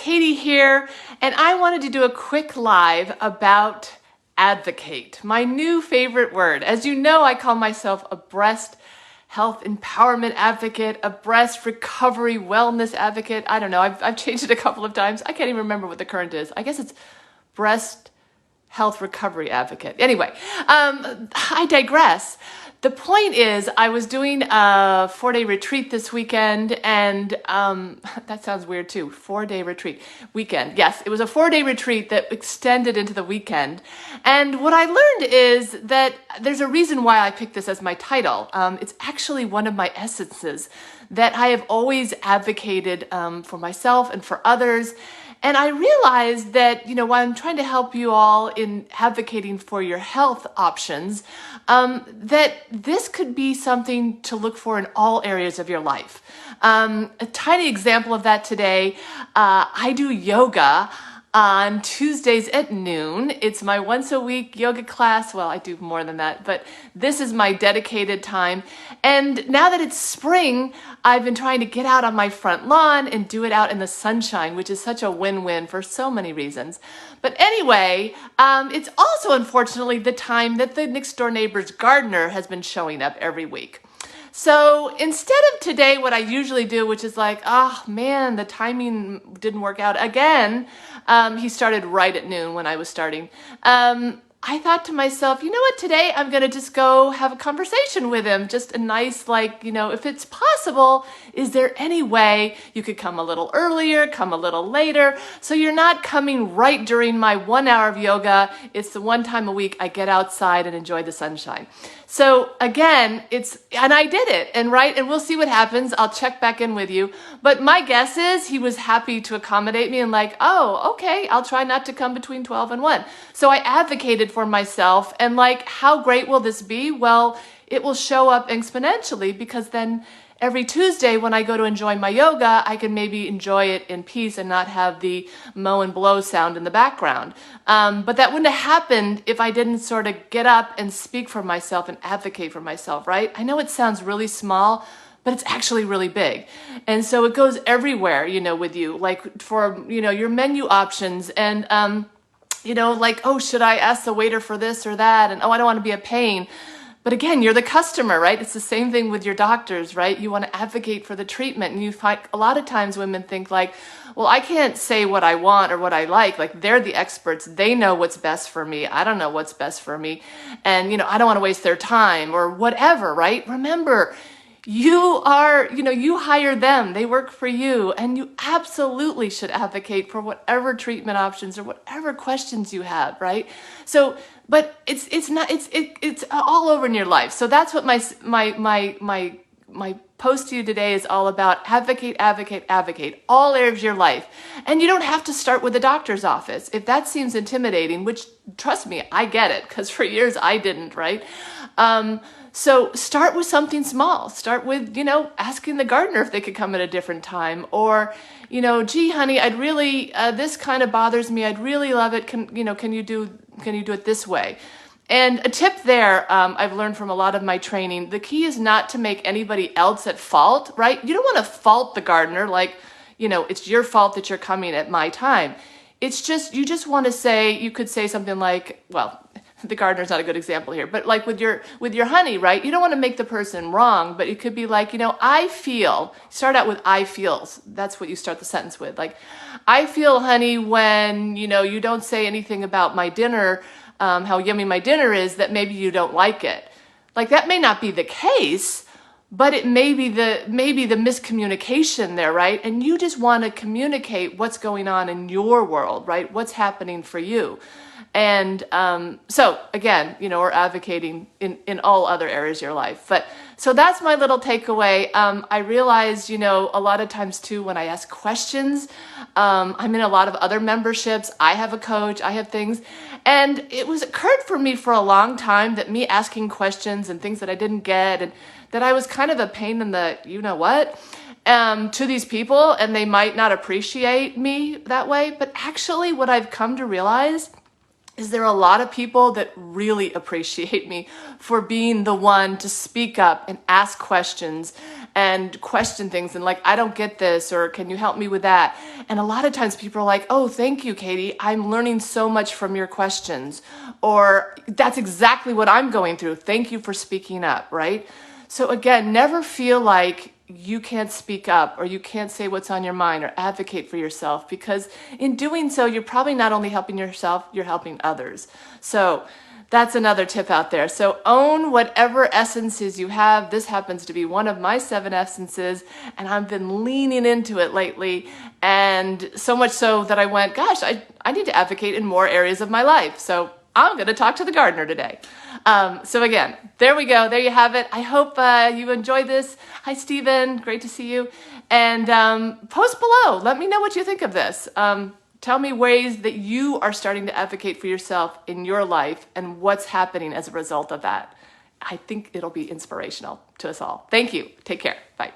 Katie here, and I wanted to do a quick live about advocate, my new favorite word. As you know, I call myself a breast health empowerment advocate, a breast recovery wellness advocate. I don't know, I've changed it a couple of times. I can't even remember what the current is. I guess it's breast health recovery advocate. Anyway, I digress. The point is, I was doing a 4-day retreat this weekend, and that sounds weird too, 4-day retreat, weekend. Yes, it was a 4-day retreat that extended into the weekend. And what I learned is that there's a reason why I picked this as my title. It's actually one of my essences that I have always advocated for myself and for others. And I realized that, while I'm trying to help you all in advocating for your health options, that this could be something to look for in all areas of your life. A tiny example of that today, I do yoga on Tuesdays at noon. It's my once a week yoga class. Well, I do more than that, but this is my dedicated time. And now that it's spring, I've been trying to get out on my front lawn and do it out in the sunshine, which is such a win-win for so many reasons. But anyway, it's also unfortunately the time that the next door neighbor's gardener has been showing up every week. So instead of today, what I usually do, which is like, oh man, the timing didn't work out again. He started right at noon when I was starting. I thought to myself, you know what, today I'm going to just go have a conversation with him. Just a nice, if it's possible, is there any way you could come a little earlier, come a little later? So you're not coming right during my 1 hour of yoga. It's the one time a week I get outside and enjoy the sunshine. So again, and I did it, and we'll see what happens. I'll check back in with you. But my guess is he was happy to accommodate me and oh, okay, I'll try not to come between 12 and 1. So I advocated for myself, and how great will this be? Well, it will show up exponentially, because then every Tuesday when I go to enjoy my yoga, I can maybe enjoy it in peace and not have the mow and blow sound in the background. But that wouldn't have happened if I didn't sort of get up and speak for myself and advocate for myself, right? I know it sounds really small, but it's actually really big. And so it goes everywhere, with you, for, your menu options and, oh, should I ask the waiter for this or that? And, oh, I don't want to be a pain. But again, you're the customer, right? It's the same thing with your doctors, right? You want to advocate for the treatment. And you find a lot of times women think well, I can't say what I want or what I like. They're the experts. They know what's best for me. I don't know what's best for me. And, I don't want to waste their time or whatever, right? Remember, you hire them, they work for you, and you absolutely should advocate for whatever treatment options or whatever questions you have, right? So, but it's all over in your life. So that's what my post to you today is all about. Advocate, advocate, advocate, all areas of your life. And you don't have to start with the doctor's office. If that seems intimidating, which trust me, I get it, because for years I didn't, right? So start with something small. Start with, asking the gardener if they could come at a different time, or, gee, honey, I'd really, this kind of bothers me. I'd really love it. Can you do it this way? And a tip there, I've learned from a lot of my training, the key is not to make anybody else at fault, right? You don't want to fault the gardener. It's your fault that you're coming at my time. It's just, you just want to say, you could say something the gardener's not a good example here, but with your honey, right? You don't want to make the person wrong, but it could be I feel, start out with I feels. That's what you start the sentence with. I feel, honey, when, you don't say anything about my dinner, how yummy my dinner is, that maybe you don't like it. That may not be the case, but it may be the miscommunication there, right? And you just want to communicate what's going on in your world, right? What's happening for you. And so again, we're advocating in all other areas of your life. But so that's my little takeaway. I realize, a lot of times too, when I ask questions, I'm in a lot of other memberships. I have a coach, I have things. And it occurred for me for a long time that me asking questions and things that I didn't get, and that I was kind of a pain in the, to these people, and they might not appreciate me that way. But actually what I've come to realize is there are a lot of people that really appreciate me for being the one to speak up and ask questions and question things and like, I don't get this, or can you help me with that? And a lot of times people are like, oh, thank you, Katie. I'm learning so much from your questions. Or that's exactly what I'm going through. Thank you for speaking up, right? So again, never feel like you can't speak up or you can't say what's on your mind or advocate for yourself, because in doing so, you're probably not only helping yourself, you're helping others. So that's another tip out there. So own whatever essences you have. This happens to be one of my 7 essences, and I've been leaning into it lately. And so much so that I went, gosh, I need to advocate in more areas of my life. So I'm going to talk to the gardener today. So again, there we go. There you have it. I hope you enjoyed this. Hi, Stephen. Great to see you. And post below. Let me know what you think of this. Tell me ways that you are starting to advocate for yourself in your life and what's happening as a result of that. I think it'll be inspirational to us all. Thank you. Take care. Bye.